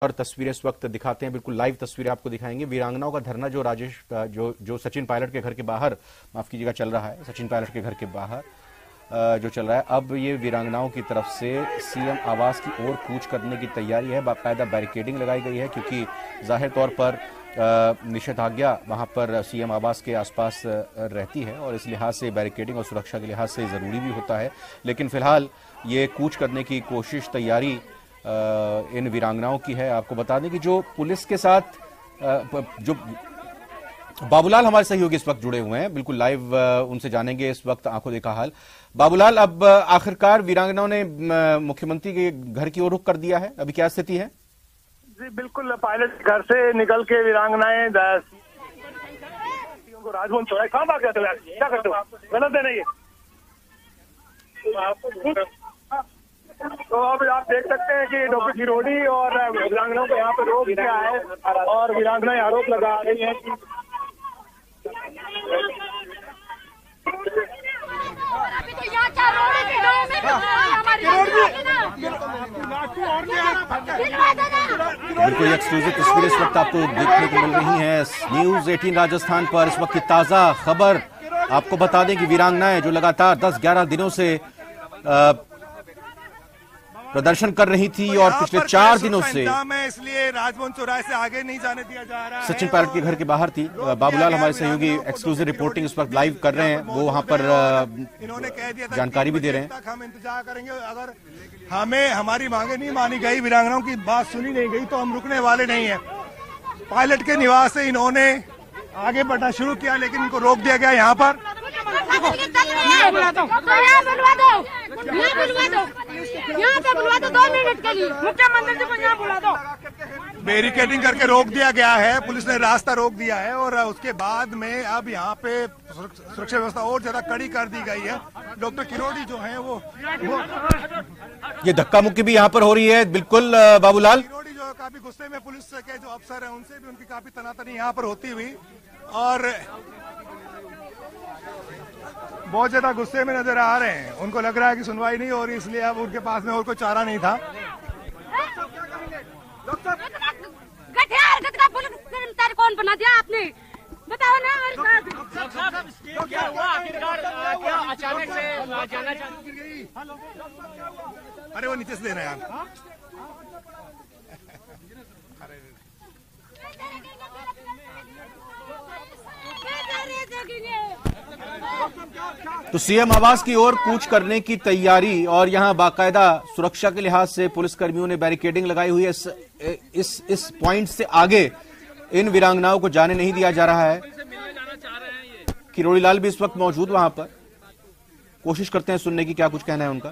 और तस्वीरें इस वक्त दिखाते हैं, बिल्कुल लाइव तस्वीरें आपको दिखाएंगे। वीरांगनाओं का धरना जो राजेश जो सचिन पायलट के घर के बाहर, माफ कीजिएगा, चल रहा है, सचिन पायलट के घर के बाहर जो चल रहा है, अब ये वीरांगनाओं की तरफ से सीएम आवास की ओर कूच करने की तैयारी है। बाकायदा बैरिकेडिंग लगाई गई है क्योंकि जाहिर तौर पर निषेधाज्ञा वहां पर सीएम आवास के आसपास रहती है और इस लिहाज से बैरिकेडिंग और सुरक्षा के लिहाज से जरूरी भी होता है। लेकिन फिलहाल ये कूच करने की कोशिश, तैयारी इन वीरांगनाओं की है। आपको बता दें कि जो पुलिस के साथ जो बाबूलाल हमारे सहयोगी इस वक्त जुड़े हुए हैं, बिल्कुल लाइव उनसे जानेंगे इस वक्त आंखों देखा हाल। बाबूलाल, अब आखिरकार वीरांगनाओं ने मुख्यमंत्री के घर की ओर रुख कर दिया है, अभी क्या स्थिति है? जी बिल्कुल, पायलट घर से निकल के वीरांगनाएं को राजभवन चौराहे कहाँ भाग जाते हो यार, क्या करते हो, गलत है ना ये। तो अब आप देख सकते हैं कि डॉक्टर किरोड़ी और वीरांगनाओं को यहाँ पर रोक दिया है और वीरांगनाएं आरोप लगा रही हैं कि बिल्कुल एक्सक्लूसिव तस्वीरें इस वक्त आपको देखने को मिल रही हैं न्यूज 18 राजस्थान पर। इस वक्त की ताजा खबर आपको बता दें कि वीरांगनाएं जो लगातार 10-11 दिनों से प्रदर्शन कर रही थी और पिछले 4 दिनों से इसलिए राजभवन चौराहे से आगे नहीं जाने दिया जा रहा है। सचिन पायलट के घर के बाहर थी। बाबूलाल हमारे सहयोगी एक्सक्लूसिव रिपोर्टिंग इस वक्त लाइव कर रहे हैं, वो वहां पर इन्होंने कह दिया था जानकारी भी दे रहे हैं। हम इंतजार करेंगे, अगर हमें हमारी मांगे नहीं मानी गई, वीरांगनाओं की बात सुनी नहीं गई तो हम रुकने वाले नहीं है। पायलट के निवास से इन्होंने आगे बढ़ना शुरू किया लेकिन इनको रोक दिया गया। यहाँ पर बैरिकेडिंग करके रोक दिया गया है, पुलिस ने रास्ता रोक दिया है और उसके बाद में अब यहाँ पे सुरक्षा व्यवस्था और ज्यादा कड़ी कर दी गई है। डॉक्टर किरोड़ी जो है वो ये धक्का मुक्की भी यहाँ पर हो रही है। बिल्कुल बाबूलाल, किरोड़ी जो काफी गुस्से में पुलिस के जो अफसर है उनसे भी उनकी काफी तनातनी यहाँ पर होती हुई और बहुत ज्यादा गुस्से में नजर आ रहे हैं। उनको लग रहा है कि सुनवाई नहीं हो रही, इसलिए अब उनके पास में और कोई चारा नहीं था। कौन बना दिया आपने, बताओ ना। क्या हुआ आखिरकार, क्या अचानक से जाना चाहिए? अरे वो नीचे से देना यार। तो सीएम आवास की ओर कूच करने की तैयारी और यहां बाकायदा सुरक्षा के लिहाज से पुलिसकर्मियों ने बैरिकेडिंग लगाई हुई है। इस पॉइंट से आगे इन वीरांगनाओं को जाने नहीं दिया जा रहा है। किरोड़ी लाल भी इस वक्त मौजूद वहां पर, कोशिश करते हैं सुनने की क्या कुछ कहना है उनका।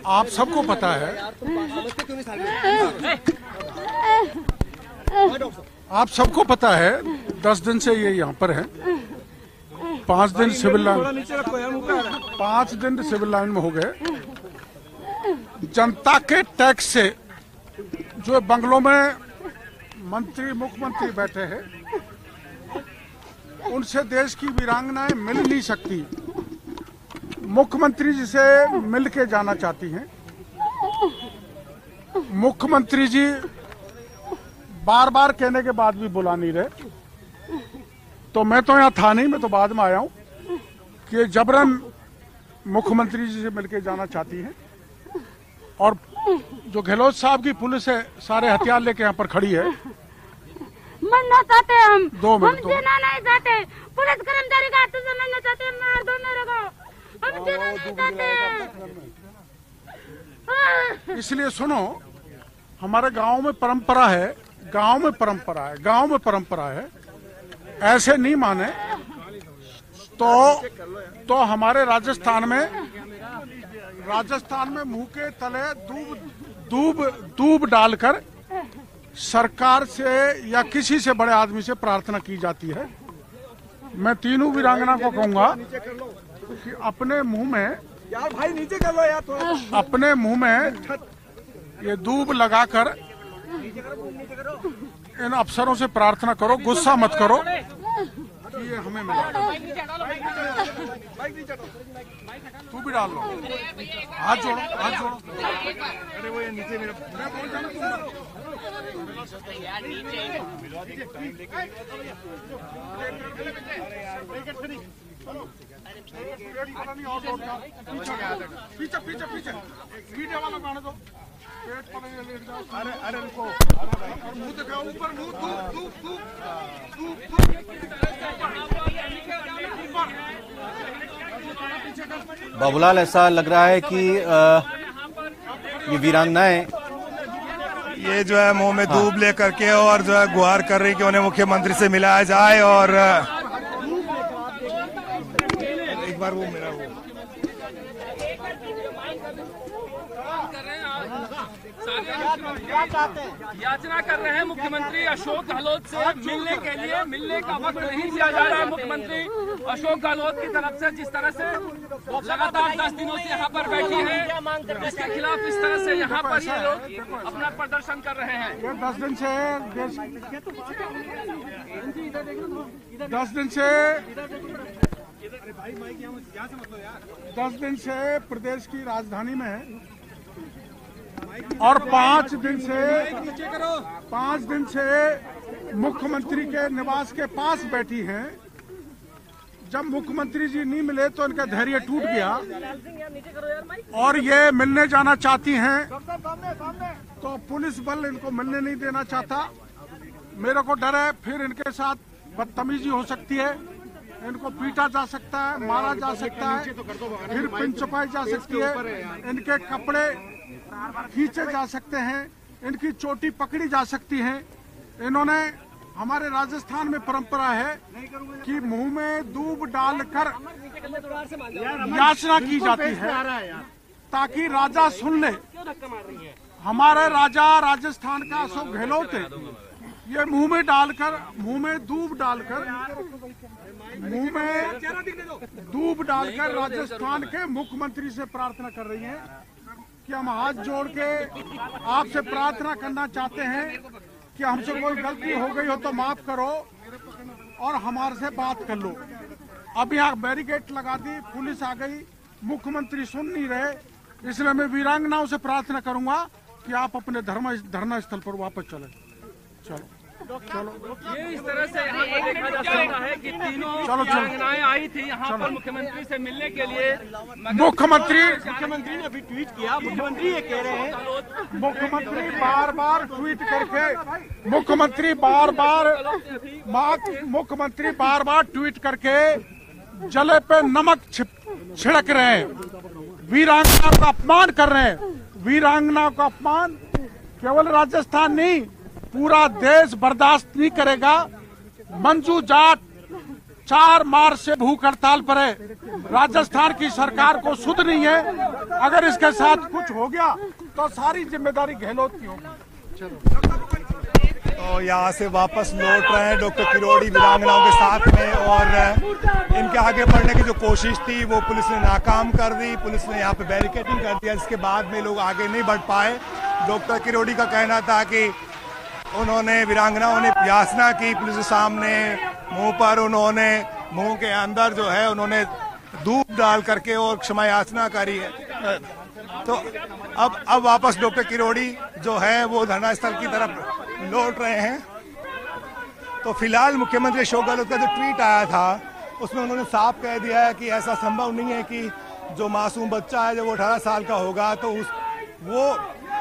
आप सबको पता है, आप सबको पता है 10 दिन से ये यहाँ पर है। 5 दिन सिविल लाइन, 5 दिन सिविल लाइन में हो गए। जनता के टैक्स से जो बंगलों में मंत्री मुख्यमंत्री बैठे हैं उनसे देश की वीरांगनाएं मिल नहीं सकती। मुख्यमंत्री जी से मिल के जाना चाहती हैं। मुख्यमंत्री जी बार बार कहने के बाद भी बुला नहीं रहे। तो मैं तो यहाँ था नहीं, मैं तो बाद में आया हूँ कि जबरन मुख्यमंत्री जी से मिलके जाना चाहती हैं। और जो गहलोत साहब की पुलिस है सारे हथियार लेके यहाँ पर खड़ी है। मरना चाहते हम, 2 मिनट हम जीना नहीं चाहते। पुलिस कर्मचारी का हाथ से मरना चाहते हैं, मार दो मेरे को, हम जीना नहीं चाहते। इसलिए सुनो, हमारे गांव में परंपरा है, गांव में परंपरा है, गांव में परंपरा है। ऐसे नहीं माने तो हमारे राजस्थान में मुंह के तले दूब डालकर सरकार से या किसी से बड़े आदमी से प्रार्थना की जाती है। मैं तीनों वीरांगना को कहूंगा कि अपने मुंह में यार भाई नीचे कर लो यार थोड़ा, अपने मुंह में ये दूब लगाकर इन अफसरों से प्रार्थना करो, गुस्सा मत करो। ये हमें मिला। तू भी डाल लो, हाथ जोड़ो, हाथ जोड़ो। अरे वो ये नीचे मेरे पीछे पीछे पीछे मीडिया वाला गाने दो। पेट पर लेट जाओ। अरे अरे रुको, और मुंह दिखाओ ऊपर, मुंह बाबूलाल, ऐसा लग रहा है कि ये वीरांगनाएं ये जो है मुंह में दूब लेकर के और जो है गुहार कर रही कि उन्हें मुख्यमंत्री से मिलाया जाए। और एक बार वो मेरा वो याचना कर रहे हैं मुख्यमंत्री अशोक गहलोत से मिलने के लिए। मिलने का वक्त नहीं दिया जा रहा है मुख्यमंत्री अशोक गहलोत की तरफ से। जिस तरह से लगातार 10 दिनों से यहाँ पर बैठी हैं, इसके खिलाफ इस तरह से यहाँ पर ये लोग अपना प्रदर्शन कर रहे हैं। ये 10 दिन से प्रदेश की राजधानी में है और 5 दिन से मुख्यमंत्री के निवास के पास बैठी हैं। जब मुख्यमंत्री जी नहीं मिले तो इनका धैर्य टूट गया और ये मिलने जाना चाहती हैं, तो पुलिस बल इनको मिलने नहीं देना चाहता। मेरे को डर है फिर इनके साथ बदतमीजी हो सकती है, इनको पीटा जा सकता है, मारा जा सकता है, फिर पिन छुपाई जा सकती है, इनके कपड़े खींचे जा सकते हैं, इनकी चोटी पकड़ी जा सकती है। इन्होंने, हमारे राजस्थान में परंपरा है कि मुंह में दूब डालकर याचना की जाती है ताकि राजा सुन ले। हमारे राजा राजस्थान का अशोक गहलोत है, ये मुंह में दूब डालकर राजस्थान के मुख्यमंत्री से प्रार्थना कर रही हैं कि हम हाथ जोड़ के आपसे प्रार्थना करना चाहते हैं कि हमसे कोई गलती हो गई हो तो माफ करो और हमारे से बात कर लो। अब यहाँ बैरिकेड लगा दी, पुलिस आ गई, मुख्यमंत्री सुन नहीं रहे, इसलिए मैं वीरांगनाओं से प्रार्थना करूंगा कि आप अपने धरना स्थल पर वापस चले। चलो ये इस तरह से यहाँ पर देखा जा सकता है कि तीनों वीरांगनाएं आई थी यहाँ पर मुख्यमंत्री से मिलने के लिए। मुख्यमंत्री ने अभी ट्वीट किया, मुख्यमंत्री ये कह रहे हैं, मुख्यमंत्री बार बार ट्वीट करके जले पे नमक छिड़क रहे हैं, वीरांगनाओं का अपमान कर रहे हैं। वीरांगनाओं का अपमान केवल राजस्थान नहीं, पूरा देश बर्दाश्त नहीं करेगा। मंजू जाट 4 मार्च से भूख हड़ताल पर है। राजस्थान की सरकार को सुध नहीं है, अगर इसके साथ कुछ हो गया तो सारी जिम्मेदारी गहलोत की होगी। तो यहाँ से वापस लौट रहे हैं डॉक्टर किरोड़ी वीरांगनाओं के साथ में, और इनके आगे बढ़ने की जो कोशिश थी वो पुलिस ने नाकाम कर दी। पुलिस ने यहाँ पे बैरिकेडिंग कर दिया, जिसके बाद में लोग आगे नहीं बढ़ पाए। डॉक्टर किरोड़ी का कहना था कि उन्होंने, वीरांगनाओं ने याचना की पुलिस के सामने, मुंह पर उन्होंने, मुंह के अंदर जो है उन्होंने दूब डाल करके और क्षमा याचना करी है। तो अब वापस डॉक्टर किरोड़ी जो है वो धरना स्थल की तरफ लौट रहे हैं। तो फिलहाल मुख्यमंत्री अशोक गहलोत का जो ट्वीट आया था उसमें उन्होंने साफ कह दिया है कि ऐसा संभव नहीं है कि जो मासूम बच्चा है जब वो 18 साल का होगा तो वो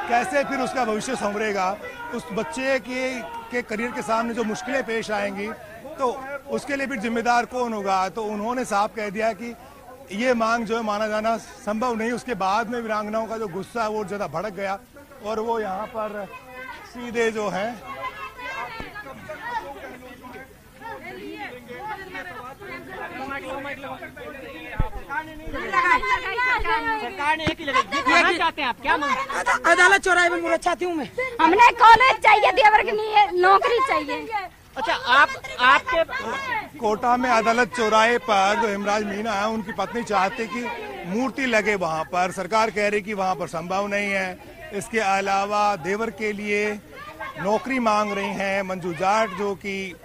कैसे फिर उसका भविष्य संवरेगा। उस बच्चे के करियर के सामने जो मुश्किलें पेश आएंगी तो उसके लिए भी जिम्मेदार कौन होगा। तो उन्होंने साफ कह दिया कि ये मांग जो है माना जाना संभव नहीं। उसके बाद में वीरांगनाओं का जो गुस्सा है वो ज़्यादा भड़क गया और वो यहाँ पर सीधे जो है सरकार ने एक ही लगा। क्या चाहते हैं आप, क्या मांग? अदालत चौराहे में मुझे चाहती हूँ मैं। हमने कॉलेज चाहिए, देवर के लिए नौकरी चाहिए। अच्छा, आपके कोटा में अदालत चौराहे पर जो हेमराज मीना है उनकी पत्नी चाहती कि मूर्ति लगे वहां पर। सरकार कह रही कि वहां पर संभव नहीं है। इसके अलावा देवर के लिए नौकरी मांग रही हैं मंजू जाट, जो कि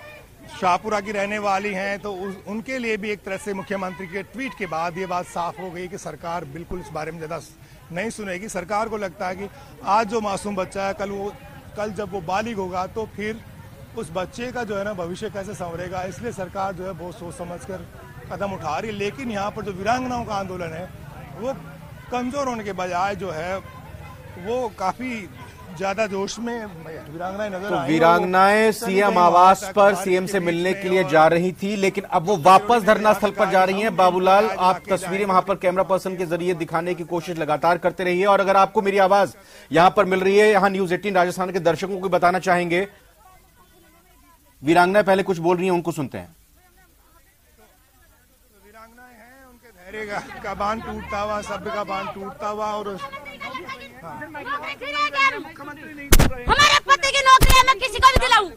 शाहपुरा की रहने वाली हैं, तो उनके लिए भी एक तरह से मुख्यमंत्री के ट्वीट के बाद ये बात साफ हो गई कि सरकार बिल्कुल इस बारे में ज़्यादा नहीं सुनेगी। सरकार को लगता है कि आज जो मासूम बच्चा है, कल जब वो बालिग होगा तो फिर उस बच्चे का जो है ना भविष्य कैसे संवरेगा, इसलिए सरकार जो है बहुत सोच समझकर कदम उठा रही है। लेकिन यहाँ पर जो वीरांगनाओं का आंदोलन है वो कमजोर होने के बजाय जो है वो काफी ज्यादा जोश में वीरांगनाएं नजर आई। वीरांगनाएं सीएम आवास पर सीएम से मिलने के लिए जा रही थी, लेकिन अब वो वापस धरना स्थल पर जा रही हैं। बाबूलाल, आप तस्वीरें वहां पर कैमरा पर्सन के जरिए दिखाने की कोशिश लगातार करते रहिए, और अगर आपको मेरी आवाज यहां पर मिल रही है, यहां न्यूज 18 राजस्थान के दर्शकों को बताना चाहेंगे, वीरांगनाएं पहले कुछ बोल रही हैं, उनको सुनते हैं। वीरांगनाएं हैं, उनके धैर्य का बांध टूटता हुआ, सभ्य का बांध टूटता हुआ, और हमारे पति की नौकरी है, मैं किसी को भी दिलाऊं,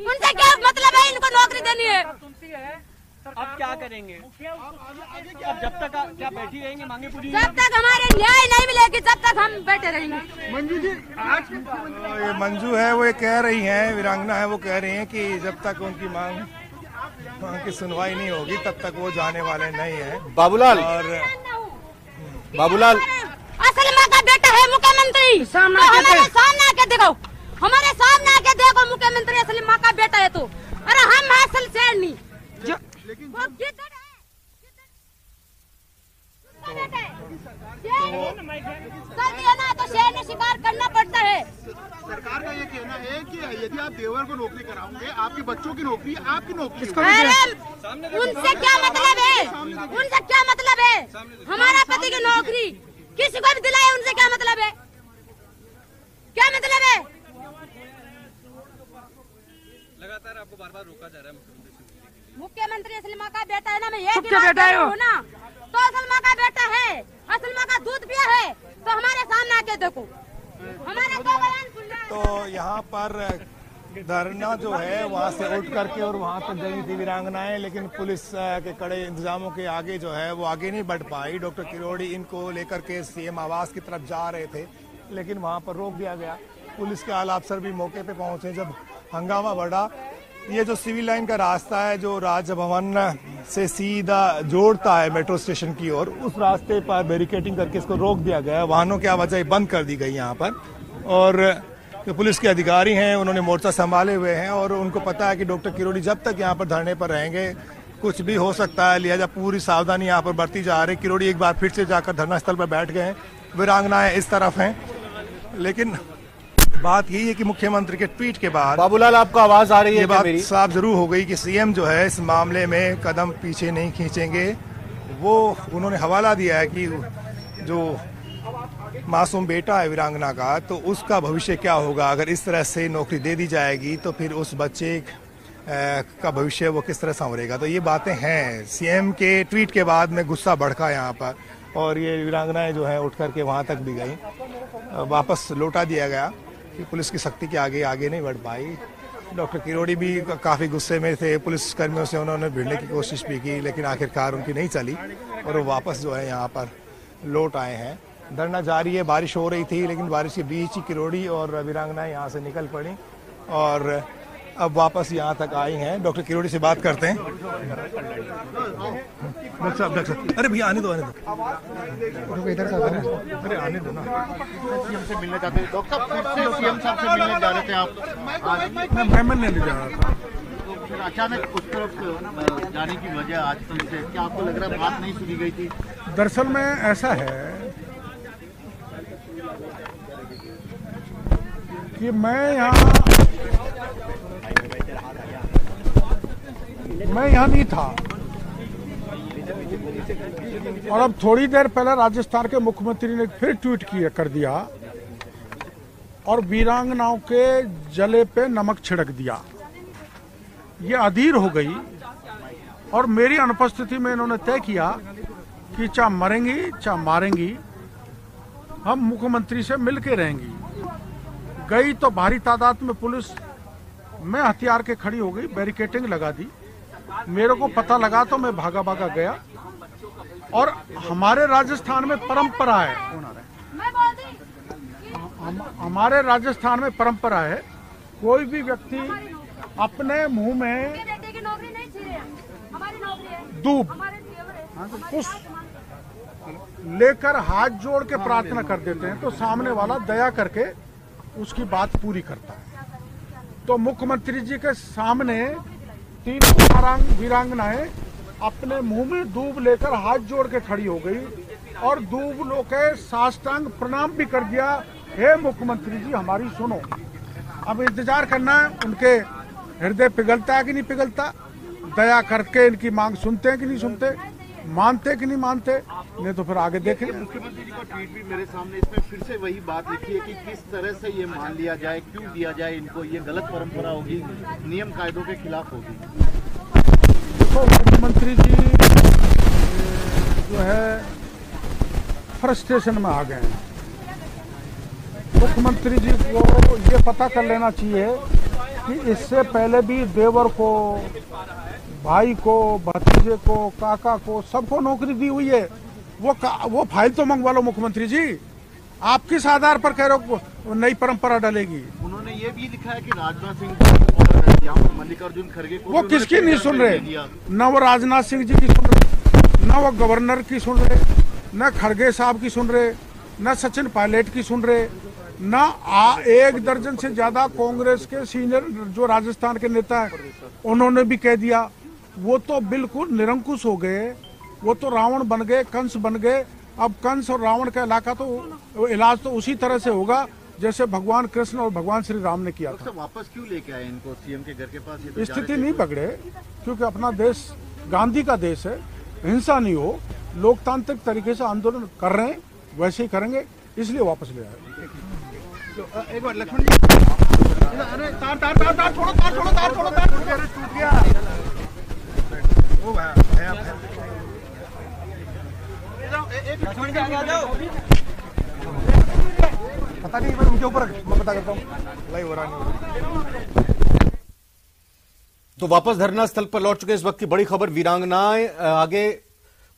उनसे क्या मतलब है, इनको नौकरी देनी है। अब क्या करेंगे? अब जब तक क्या बैठी रहेंगे मांगे पूरी? जब तक हमारे न्याय नहीं मिलेगी तब तक हम बैठे रहेंगे। मंजू जी, आज ये मंजू है, वो ये कह रही हैं, वीरांगना है, वो कह रही हैं कि जब तक उनकी मांग की सुनवाई नहीं होगी तब तक वो जाने वाले नहीं है। बाबूलाल, असल माँ का बेटा है मुख्यमंत्री, तो हमारे सामने आके देखो, हमारे सामने आके देखो, मुख्यमंत्री असली माँ का बेटा है तो, अरे हम असल शेर नहीं। तो शेर ने शिकार करना पड़ता है। सरकार का ये कहना है कि यदि आप देवर को नौकरी कराओगे, आपके बच्चों की नौकरी, आपकी नौकरी। उनसे क्या मतलब है, उनसे क्या मतलब है? हमारा पति की नौकरी किसी को भी दिलाए, उनसे क्या मतलब है, क्या मतलब है? लगातार आपको बार-बार रोका जा रहा है मुख्यमंत्री असली माँ का बेटा है ना, मैं ये बेटा हूँ ना, तो असल माँ का बेटा है, असल माँ का दूध पिया है, तो हमारे सामने आके देखो, हमारे को बयान सुन रहा है। तो यहाँ पर धरना जो है वहाँ से उठ करके और वहाँ तक गई थी वीरांगनाएं, लेकिन पुलिस के कड़े इंतजामों के आगे जो है वो आगे नहीं बढ़ पाई। डॉक्टर किरोड़ी इनको लेकर के सीएम आवास की तरफ जा रहे थे, लेकिन वहाँ पर रोक दिया गया। पुलिस के आला अफसर भी मौके पे पहुंचे जब हंगामा बढ़ा। ये जो सिविल लाइन का रास्ता है जो राजभवन से सीधा जोड़ता है मेट्रो स्टेशन की ओर, उस रास्ते पर बैरिकेडिंग करके इसको रोक दिया गया। वाहनों की आवाजाही बंद कर दी गई यहाँ पर, और जो पुलिस के अधिकारी हैं उन्होंने मोर्चा संभाले हुए हैं और उनको पता है कि डॉक्टर किरोड़ी जब तक यहाँ पर धरने पर रहेंगे कुछ भी हो सकता है, लिहाजा पूरी सावधानी यहाँ पर बरती जा रही। किरोड़ी एक बार फिर से जाकर धरना स्थल पर बैठ गए हैं, वीरांगनाएं इस तरफ हैं। लेकिन बात यही है कि मुख्यमंत्री के ट्वीट के बाद बाबूलाल आपको आवाज आ रही है? ये बात साफ जरूर हो गई कि सीएम जो है इस मामले में कदम पीछे नहीं खींचेंगे। वो उन्होंने हवाला दिया है कि जो मासूम बेटा है वीरांगना का, तो उसका भविष्य क्या होगा अगर इस तरह से नौकरी दे दी जाएगी, तो फिर उस बच्चे का भविष्य वो किस तरह संवरेगा। तो ये बातें हैं। सीएम के ट्वीट के बाद में गुस्सा भड़का यहाँ पर, और ये वीरांगनाएं जो है उठ करके वहाँ तक भी गई, वापस लौटा दिया गया कि पुलिस की सख्ती के आगे नहीं बढ़ पाई। डॉक्टर किरोड़ी भी काफ़ी गुस्से में थे, पुलिस कर्मियों से उन्होंने भिड़ने की कोशिश भी की, लेकिन आखिरकार उनकी नहीं चली और वो वापस जो है यहाँ पर लौट आए हैं। धरना जारी है, बारिश हो रही थी, लेकिन बारिश के बीच ही किरोड़ी और वीरांगनाएं यहाँ से निकल पड़ी और अब वापस यहाँ तक आई हैं। डॉक्टर किरोड़ी से बात करते हैं। डॉक्टर साहब, अरे भैया आने दो इधर से, अरे आने दो ना। सीएम से मिलने जाते हैं डॉक्टर साहब, फिर से सीएम साहब से मिलने जा रहे थे आप? मैं नहीं जा रहा था। तो फिर अचानक उस तरफ जाने की वजह आज तक से क्या आपको लग रहा है बात नहीं सुनी गई थी? दरअसल में ऐसा है कि मैं यहाँ नहीं था, और अब थोड़ी देर पहले राजस्थान के मुख्यमंत्री ने फिर ट्वीट कर दिया और वीरांगनाओं के जले पे नमक छिड़क दिया। ये अधीर हो गई और मेरी अनुपस्थिति में इन्होंने तय किया कि चाहे मरेंगी चाहे मारेंगी, हम मुख्यमंत्री से मिलके रहेंगी। गई तो भारी तादाद में पुलिस में हथियार के खड़ी हो गई, बैरिकेडिंग लगा दी। मेरे को पता लगा तो मैं भागा गया। और हमारे राजस्थान में परंपरा है, हमारे राजस्थान में परंपरा है, कोई भी व्यक्ति अपने मुंह में बेटे की नौकरी नहीं छीने, हमारी नौकरी है, दूब हमारे जेवर है, कुछ लेकर हाथ जोड़ के प्रार्थना कर देते हैं तो सामने वाला दया करके उसकी बात पूरी करता है। तो मुख्यमंत्री जी के सामने 3 वीरांगनाएं अपने मुंह में दूब लेकर हाथ जोड़ के खड़ी हो गई और दूब लो के साष्टांग प्रणाम भी कर दिया, हे मुख्यमंत्री जी हमारी सुनो। अब इंतजार करना है, उनके हृदय पिघलता है कि नहीं पिघलता, दया करके इनकी मांग सुनते हैं कि नहीं सुनते, मानते कि नहीं मानते, नहीं तो फिर आगे देखेंगे। मुख्यमंत्री जी का ट्वीट भी मेरे सामने, इसमें फिर से वही बात लिखी है कि किस तरह से ये मान लिया जाए, क्यों दिया जाए इनको, ये गलत परंपरा होगी, नियम कायदों के खिलाफ होगी। तो मुख्यमंत्री जी जो है फ्रस्ट्रेशन में आ गए हैं। मुख्यमंत्री जी को ये पता कर लेना चाहिए कि इससे पहले भी देवर को, भाई को, भतीजे को, काका को, सबको नौकरी दी हुई है। वो फाइल तो मंगवा लो मुख्यमंत्री जी, आप किस आधार पर कह रहे हो नई परंपरा डलेगी? उन्होंने ये भी लिखा है कि राजनाथ सिंह और यहाँ मल्लिकार्जुन खड़गे को वो किसकी नहीं सुन रहे, न वो राजनाथ सिंह जी की सुन रहे, न वो गवर्नर की सुन रहे, न खड़गे साहब की सुन रहे, न सचिन पायलट की सुन रहे, न 1 दर्जन से ज्यादा कांग्रेस के सीनियर जो राजस्थान के नेता हैं उन्होंने भी कह दिया। वो तो बिल्कुल निरंकुश हो गए, वो तो रावण बन गए, कंस बन गए। अब कंस और रावण का इलाका तो इलाज तो उसी तरह से होगा जैसे भगवान कृष्ण और भगवान श्री राम ने किया था। वापस क्यों लेके आए इनको सीएम के घर के पास? ये तो स्थिति नहीं बगड़े, क्योंकि अपना देश गांधी का देश है, हिंसा नहीं हो, लोकतांत्रिक तरीके से आंदोलन कर रहे हैं, वैसे ही करेंगे, इसलिए वापस ले आए। एक बार लक्ष्मण जी, अरे तार तार तार तार छोड़ो, तार छोड़ो, तार छोड़ो, तार टूट गया। वो एक लक्ष्मण जी आ जाओ। पता नहीं, मैं उनके ऊपर मैं पता करता हूँ, लाइव हो रहा नहीं। तो वापस धरना स्थल पर लौट चुके इस वक्त की बड़ी खबर, वीरांगनाएं आगे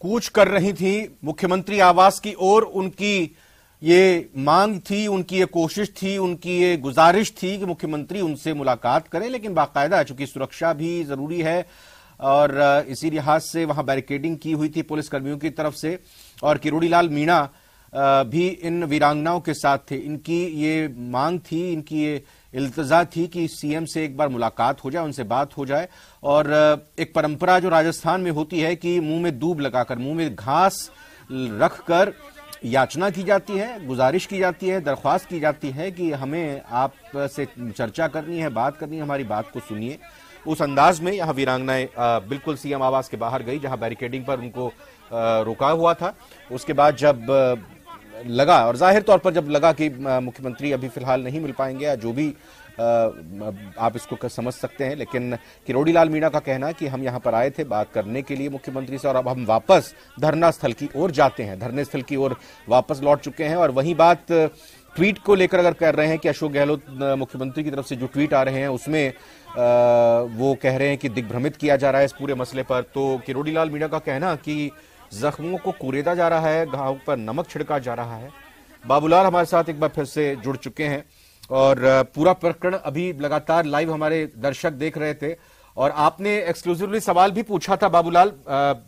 कूच कर रही थी मुख्यमंत्री आवास की ओर। उनकी ये मांग थी, उनकी ये कोशिश थी, उनकी ये गुजारिश थी कि मुख्यमंत्री उनसे मुलाकात करें, लेकिन बाकायदा चूंकि सुरक्षा भी जरूरी है और इसी लिहाज से वहां बैरिकेडिंग की हुई थी पुलिस कर्मियों की तरफ से। और किरोड़ी लाल मीणा भी इन वीरांगनाओं के साथ थे। इनकी ये मांग थी, इनकी ये इल्तजा थी कि सीएम से एक बार मुलाकात हो जाए, उनसे बात हो जाए। और एक परंपरा जो राजस्थान में होती है कि मुंह में दूब लगाकर, मुंह में घास रखकर याचना की जाती है, गुजारिश की जाती है, दरख्वास्त की जाती है कि हमें आप से चर्चा करनी है, बात करनी है, हमारी बात को सुनिए। उस अंदाज में यहां वीरांगनाएं बिल्कुल सीएम आवास के बाहर गई, जहां बैरिकेडिंग पर उनको रोका हुआ था। उसके बाद जब लगा, और जाहिर तौर पर जब लगा कि मुख्यमंत्री अभी फिलहाल नहीं मिल पाएंगे, या जो भी आप इसको समझ सकते हैं, लेकिन किरोड़ी लाल मीणा का कहना है कि हम यहां पर आए थे बात करने के लिए मुख्यमंत्री से, और अब हम वापस धरना स्थल की ओर जाते हैं, धरने स्थल की ओर वापस लौट चुके हैं। और वही बात ट्वीट को लेकर अगर कर रहे हैं कि अशोक गहलोत मुख्यमंत्री की तरफ से जो ट्वीट आ रहे हैं उसमें वो कह रहे हैं कि दिग्भ्रमित किया जा रहा है इस पूरे मसले पर। तो किरोड़ी लाल मीणा का कहना कि जख्मों को कुरेदा जा रहा है, घाव पर नमक छिड़का जा रहा है। बाबूलाल हमारे साथ एक बार फिर से जुड़ चुके हैं और पूरा प्रकरण अभी लगातार लाइव हमारे दर्शक देख रहे थे, और आपने एक्सक्लूसिवली सवाल भी पूछा था बाबूलाल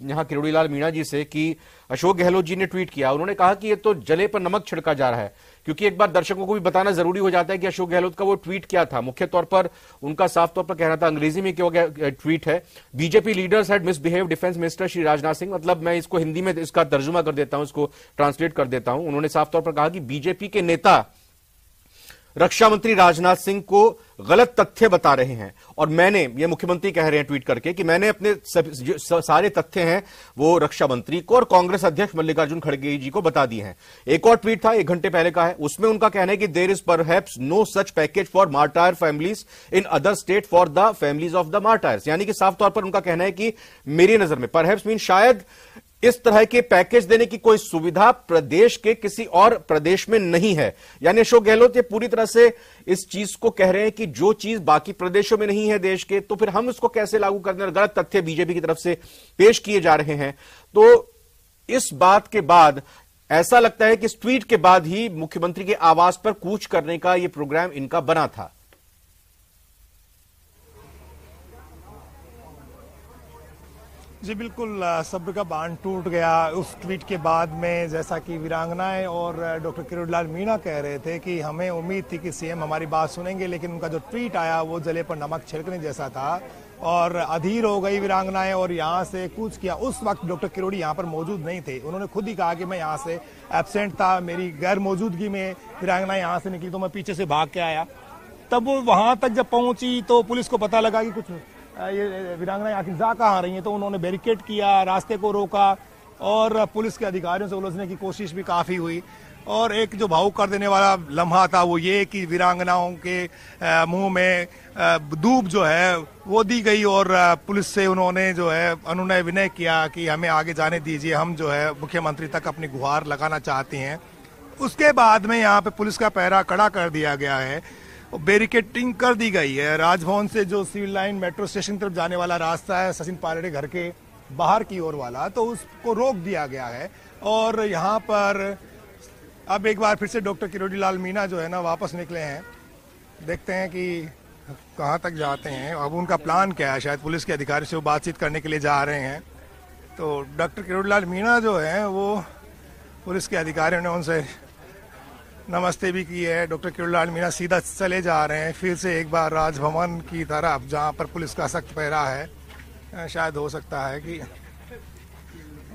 यहां किरोड़ी लाल मीणा जी से कि अशोक गहलोत जी ने ट्वीट किया, उन्होंने कहा कि ये तो जले पर नमक छिड़का जा रहा है। क्योंकि एक बार दर्शकों को भी बताना जरूरी हो जाता है कि अशोक गहलोत का वो ट्वीट क्या था। मुख्य तौर पर उनका साफ तौर पर कहना था, अंग्रेजी में क्या ट्वीट है, BJP leaders had misbehaved defence minister Shri Rajnath Singh. मतलब मैं इसको हिंदी में इसका तर्जुमा कर देता हूं, इसको ट्रांसलेट कर देता हूं। उन्होंने साफ तौर पर कहा कि बीजेपी के नेता रक्षा मंत्री राजनाथ सिंह को गलत तथ्य बता रहे हैं, और मैंने, ये मुख्यमंत्री कह रहे हैं ट्वीट करके, कि मैंने अपने सारे तथ्य हैं वो रक्षा मंत्री को और कांग्रेस अध्यक्ष मल्लिकार्जुन खड़गे जी को बता दिए हैं। एक और ट्वीट था 1 घंटे पहले का है, उसमें उनका कहना है कि there is perhaps no such package for martyr families in other state for the families of the martyrs. यानी कि साफ तौर पर उनका कहना है कि मेरी नजर में परहैप्स मीन शायद इस तरह के पैकेज देने की कोई सुविधा प्रदेश के किसी और प्रदेश में नहीं है। यानी अशोक गहलोत ये पूरी तरह से इस चीज को कह रहे हैं कि जो चीज बाकी प्रदेशों में नहीं है देश के, तो फिर हम इसको कैसे लागू करने, और गलत तथ्य बीजेपी की तरफ से पेश किए जा रहे हैं। तो इस बात के बाद ऐसा लगता है कि इस ट्वीट के बाद ही मुख्यमंत्री के आवास पर कूच करने का यह प्रोग्राम इनका बना था। जी बिल्कुल, सब्र का बांध टूट गया उस ट्वीट के बाद में। जैसा कि वीरांगनाएं और डॉक्टर किरोड़ीलाल मीणा कह रहे थे कि हमें उम्मीद थी कि सीएम हमारी बात सुनेंगे, लेकिन उनका जो ट्वीट आया वो जले पर नमक छिड़कने जैसा था और अधीर हो गई वीरांगनाएं और यहाँ से कूच किया। उस वक्त डॉक्टर किरोड़ी यहाँ पर मौजूद नहीं थे, उन्होंने खुद ही कहा कि मैं यहाँ से एब्सेंट था, मेरी गैर मौजूदगी में वीरांगनाएं यहाँ से निकली तो मैं पीछे से भाग के आया। तब वो वहां तक जब पहुंची तो पुलिस को पता लगा कि कुछ ये वीरांगनाएं आखिर जा कहाँ रही हैं, तो उन्होंने बैरिकेड किया, रास्ते को रोका और पुलिस के अधिकारियों से उलझने की कोशिश भी काफी हुई। और एक जो भावुक कर देने वाला लम्हा था वो ये कि वीरांगनाओं के मुंह में दूब जो है वो दी गई और पुलिस से उन्होंने जो है अनुनय विनय किया कि हमें आगे जाने दीजिए, हम जो है मुख्यमंत्री तक अपनी गुहार लगाना चाहते हैं। उसके बाद में यहाँ पे पुलिस का पहरा कड़ा कर दिया गया है, बैरिकेडिंग कर दी गई है। राजभवन से जो सिविल लाइन मेट्रो स्टेशन तरफ जाने वाला रास्ता है सचिन पायलट के घर के बाहर की ओर वाला, तो उसको रोक दिया गया है। और यहाँ पर अब एक बार फिर से डॉक्टर किरोड़ीलाल मीणा जो है ना वापस निकले हैं, देखते हैं कि कहाँ तक जाते हैं। अब उनका प्लान क्या है, शायद पुलिस के अधिकारी से वो बातचीत करने के लिए जा रहे हैं। तो डॉक्टर किरोड़ीलाल मीणा जो है वो पुलिस के अधिकारियों ने उनसे नमस्ते भी की है। डॉक्टर किरोड़ीलाल मीणा सीधा चले जा रहे हैं फिर से एक बार राजभवन की तरफ, जहाँ पर पुलिस का सख्त पहरा है। शायद हो सकता है कि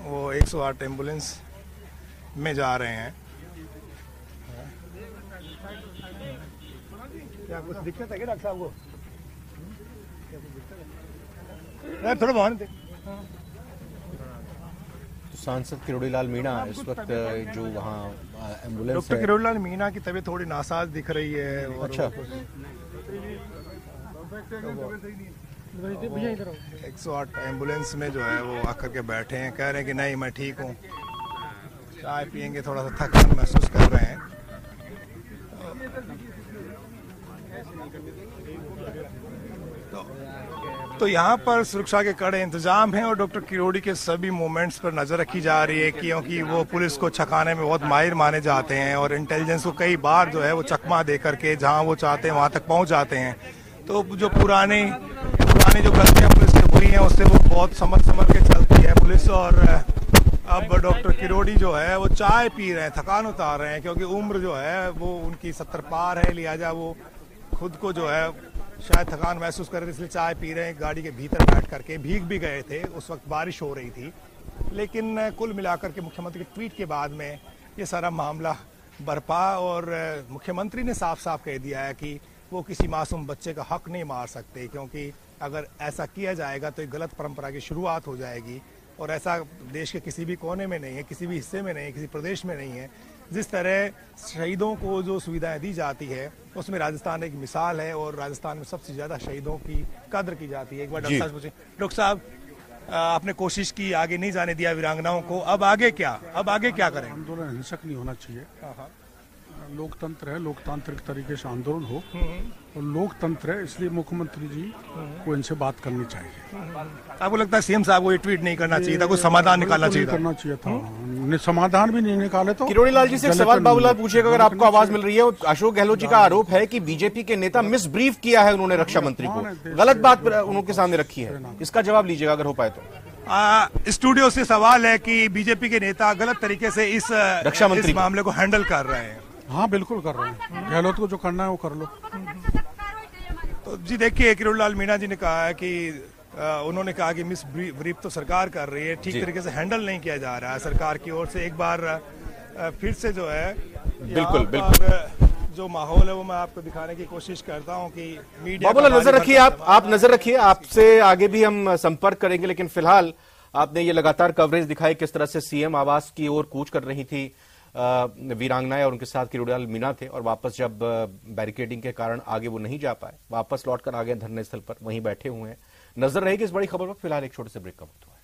वो 108 एम्बुलेंस में जा रहे हैं। क्या कुछ दिक्कत है क्या डॉक्टर साहब को? थोड़ा वाहन दे। सांसद किरोड़ीलाल मीणा इस वक्त जो वहाँ एम्बुलेंस डॉक्टर किरोड़ीलाल मीणा की तबीयत थोड़ी नासाज दिख रही है। और अच्छा, 108 एम्बुलेंस में जो है वो आकर के बैठे हैं, कह रहे हैं कि नहीं मैं ठीक हूँ, चाय पियेंगे, थोड़ा सा थकान महसूस कर रहे हैं। तो यहाँ पर सुरक्षा के कड़े इंतजाम हैं और डॉक्टर किरोड़ी के सभी मूवमेंट्स पर नजर रखी जा रही है, क्योंकि वो पुलिस को छकाने में बहुत माहिर माने जाते हैं और इंटेलिजेंस को कई बार जो है वो चकमा दे करके जहाँ वो चाहते हैं वहाँ तक पहुँच जाते हैं। तो जो पुरानी जो गलतियाँ पुलिस से हुई हैं उससे वो बहुत समझ के चलती है पुलिस। और अब डॉक्टर किरोड़ी जो है वो चाय पी रहे हैं, थकान उतार रहे हैं, क्योंकि उम्र जो है वो उनकी 70 पार है, लिहाजा वो खुद को जो है शायद थकान महसूस कर रहे थे, इसलिए चाय पी रहे हैं गाड़ी के भीतर बैठ करके। भीग भी गए थे, उस वक्त बारिश हो रही थी, लेकिन कुल मिलाकर के मुख्यमंत्री के ट्वीट के बाद में ये सारा मामला बरपा और मुख्यमंत्री ने साफ साफ कह दिया है कि वो किसी मासूम बच्चे का हक नहीं मार सकते, क्योंकि अगर ऐसा किया जाएगा तो एक गलत परंपरा की शुरुआत हो जाएगी और ऐसा देश के किसी भी कोने में नहीं है, किसी भी हिस्से में नहीं है, किसी प्रदेश में नहीं है। जिस तरह शहीदों को जो सुविधाएं दी जाती है उसमें राजस्थान एक मिसाल है और राजस्थान में सबसे ज्यादा शहीदों की कद्र की जाती है। एक बार डॉक्टर साहब पूछे, डॉक्टर साहब आपने कोशिश की, आगे नहीं जाने दिया वीरांगनाओं को, अब आगे क्या करें? आंदोलन हिंसक नहीं होना चाहिए, लोकतंत्र है, लोकतांत्रिक तरीके से आंदोलन हो और लोकतंत्र है, इसलिए मुख्यमंत्री जी को इनसे बात करनी चाहिए। आपको लगता है सीएम साहब को ये ट्वीट नहीं करना चाहिए था, कुछ समाधान निकालना चाहिए था? समाधान भी नहीं निकाले तो। किरोड़ीलाल जी से एक सवाल बाबूलाल पूछेगा, अगर आपको आवाज मिल रही है। अशोक गहलोत जी का आरोप है कि बीजेपी के नेता मिस ब्रीफ किया है उन्होंने रक्षा मंत्री को, गलत बात उनके सामने रखी है, इसका जवाब लीजिएगा अगर हो पाए तो। स्टूडियो से सवाल है कि बीजेपी के नेता गलत तरीके से इस रक्षा मंत्री मामले को हैंडल कर रहे हैं। हाँ बिल्कुल कर रहे हैं, गहलोत को जो करना है वो कर लो। तो जी देखिए, किरोड़ीलाल मीणा जी ने कहा है कि उन्होंने कहा कि मिस ब्रीफ तो सरकार कर रही है, ठीक तरीके से हैंडल नहीं किया जा रहा है सरकार की ओर से। एक बार फिर से जो है बिल्कुल जो माहौल है वो मैं आपको दिखाने की कोशिश करता हूं कि मीडिया बाबूलाल नजर रखिए, आप नजर रखिए, आपसे आगे भी हम संपर्क करेंगे, लेकिन फिलहाल आपने ये लगातार कवरेज दिखाई किस तरह से सीएम आवास की ओर कूच कर रही थी वीरांगनाएं और उनके साथ किरोड़ीलाल मीणा थे, और वापस जब बैरिकेडिंग के कारण आगे वो नहीं जा पाए, वापस लौटकर आ गए धरने स्थल पर, वहीं बैठे हुए हैं। नजर रहेगी इस बड़ी खबर पर। फिलहाल एक छोटे से ब्रेक का वक्त हुआ।